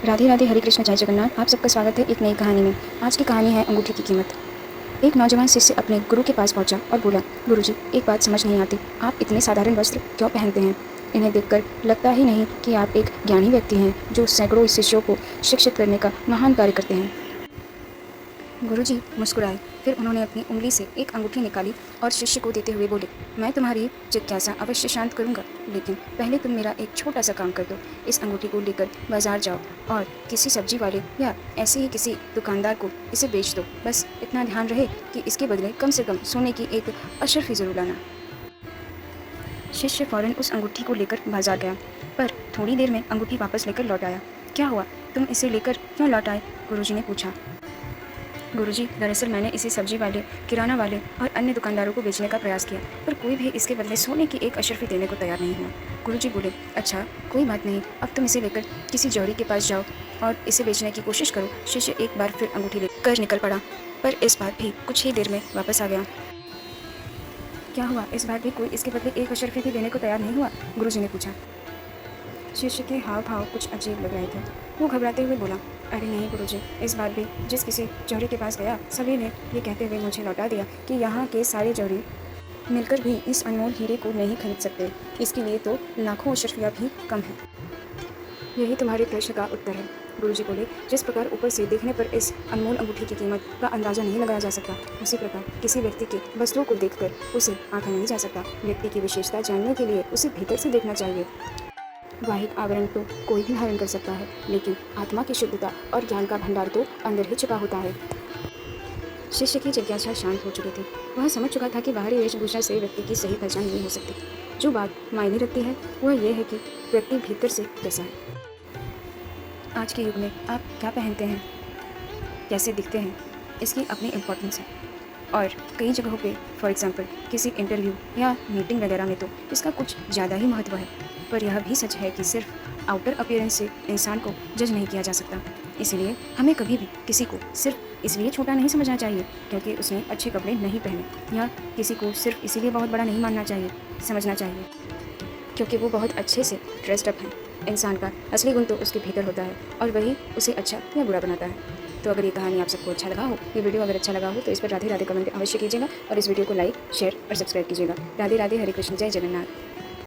राधे राधे, हरे कृष्ण, जय जगन्नाथ। आप सबका स्वागत है एक नई कहानी में। आज की कहानी है अंगूठी की कीमत। एक नौजवान शिष्य अपने गुरु के पास पहुंचा और बोला, गुरुजी, एक बात समझ नहीं आती, आप इतने साधारण वस्त्र क्यों पहनते हैं? इन्हें देखकर लगता ही नहीं कि आप एक ज्ञानी व्यक्ति हैं जो सैकड़ों शिष्यों को शिक्षित करने का महान कार्य करते हैं। गुरुजी मुस्कुराए। फिर उन्होंने अपनी उंगली से एक अंगूठी निकाली और शिष्य को देते हुए बोले, मैं तुम्हारी जिज्ञासा अवश्य शांत करूंगा, लेकिन पहले तुम मेरा एक छोटा सा काम कर दो। इस अंगूठी को लेकर बाजार जाओ और किसी सब्जी वाले या ऐसे ही किसी दुकानदार को इसे बेच दो। बस इतना ध्यान रहे कि इसके बदले कम से कम सोने की एक अशर्फी जरूर लाना। शिष्य फौरन उस अंगूठी को लेकर बाजार गया, पर थोड़ी देर में अंगूठी वापस लेकर लौट आया। क्या हुआ, तुम इसे लेकर क्यों लौट आए? गुरुजी ने पूछा। गुरुजी, दरअसल मैंने इसे सब्जी वाले, किराना वाले और अन्य दुकानदारों को बेचने का प्रयास किया, पर कोई भी इसके बदले सोने की एक अशर्फी देने को तैयार नहीं हुआ। गुरुजी बोले, अच्छा कोई बात नहीं, अब तुम इसे लेकर किसी जौहरी के पास जाओ और इसे बेचने की कोशिश करो। शिष्य एक बार फिर अंगूठी लेकर निकल पड़ा, पर इस बार भी कुछ ही देर में वापस आ गया। क्या हुआ, इस बार भी कोई इसके बदले एक अशर्फी भी देने को तैयार नहीं हुआ? गुरुजी ने पूछा। शिष्य के हाव भाव कुछ अजीब लग रहे थे। वो घबराते हुए बोला, अरे नहीं गुरुजी, इस बार भी जिस किसी जौहरी के पास गया, सभी ने ये कहते हुए मुझे लौटा दिया कि यहाँ के सारे जौहरी मिलकर भी इस अनमोल हीरे को नहीं खरीद सकते। इसके लिए तो लाखों अशर्फियाँ भी कम है। यही तुम्हारे प्रश्न का उत्तर है। गुरुजी बोले, जिस प्रकार ऊपर से देखने पर इस अनमोल अंगूठी की कीमत का अंदाजा नहीं लगाया जा सकता, उसी प्रकार किसी व्यक्ति के वस्त्रों को देखकर उसे आंका नहीं जा सकता। व्यक्ति की विशेषता जानने के लिए उसे भीतर से देखना चाहिए। बाहिर आवरण तो कोई भी धारण कर सकता है, लेकिन आत्मा की शुद्धता और ज्ञान का भंडार तो अंदर ही छिपा होता है। शिष्य की जिज्ञासा शांत हो चुकी थी। वह समझ चुका था कि बाहरी वेशभूषा से व्यक्ति की सही पहचान नहीं हो सकती। जो बात मायने रखती है वह यह है कि व्यक्ति भीतर से कैसा है। आज के युग में आप क्या पहनते हैं, कैसे दिखते हैं, इसकी अपनी इम्पोर्टेंस है। और कई जगहों पे फॉर एग्जांपल किसी इंटरव्यू या मीटिंग वगैरह में तो इसका कुछ ज़्यादा ही महत्व है। पर यह भी सच है कि सिर्फ आउटर अपीयरेंस से इंसान को जज नहीं किया जा सकता। इसलिए हमें कभी भी किसी को सिर्फ इसलिए छोटा नहीं समझना चाहिए क्योंकि उसने अच्छे कपड़े नहीं पहने, या किसी को सिर्फ इसीलिए बहुत बड़ा नहीं मानना चाहिए, समझना चाहिए क्योंकि वो बहुत अच्छे से ड्रेस्ड अप है। इंसान का असली गुण तो उसके भीतर होता है और वही उसे अच्छा या बुरा बनाता है। तो अगर ये कहानी आप सबको अच्छा लगा हो, ये वीडियो अगर अच्छा लगा हो, तो इस पर राधे राधे कमेंट अवश्य कीजिएगा और इस वीडियो को लाइक, शेयर और सब्सक्राइब कीजिएगा। राधे राधे, हरे कृष्ण, जय जगन्नाथ।